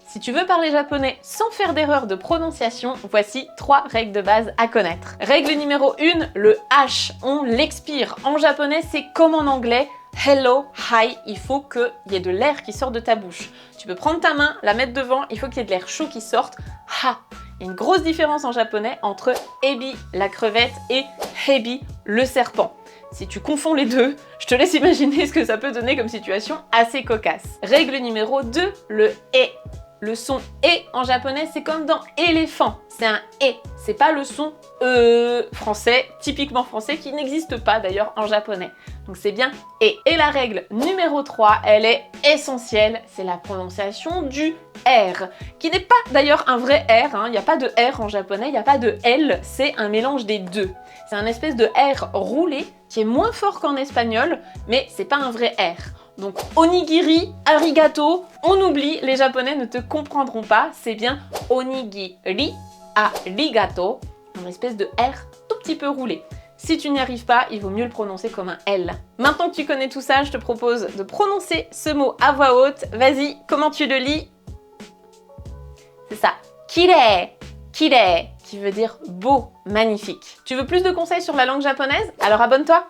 Si tu veux parler japonais sans faire d'erreur de prononciation, voici 3 règles de base à connaître. Règle numéro 1, le H, on l'expire. En japonais, c'est comme en anglais. Hello, hi, il faut qu'il y ait de l'air qui sort de ta bouche. Tu peux prendre ta main, la mettre devant, il faut qu'il y ait de l'air chaud qui sorte. Ha. Il y a une grosse différence en japonais entre ebi, la crevette, et hebi, le serpent. Si tu confonds les deux, je te laisse imaginer ce que ça peut donner comme situation assez cocasse. Règle numéro 2, le e. Le son E en japonais, c'est comme dans éléphant, c'est un E, c'est pas le son français, typiquement français, qui n'existe pas d'ailleurs en japonais. Donc c'est bien E. Et la règle numéro 3, elle est essentielle, c'est la prononciation du R, qui n'est pas d'ailleurs un vrai R, hein. Il n'y a pas de R en japonais, il n'y a pas de L, c'est un mélange des deux. C'est un espèce de R roulé qui est moins fort qu'en espagnol, mais c'est pas un vrai R. Donc onigiri, arigato, on oublie, les japonais ne te comprendront pas, c'est bien onigiri, arigato, une espèce de R tout petit peu roulé. Si tu n'y arrives pas, il vaut mieux le prononcer comme un L. Maintenant que tu connais tout ça, je te propose de prononcer ce mot à voix haute. Vas-y, comment tu le lis? C'est ça, kirei, kirei, qui veut dire beau, magnifique. Tu veux plus de conseils sur la langue japonaise? Alors abonne-toi!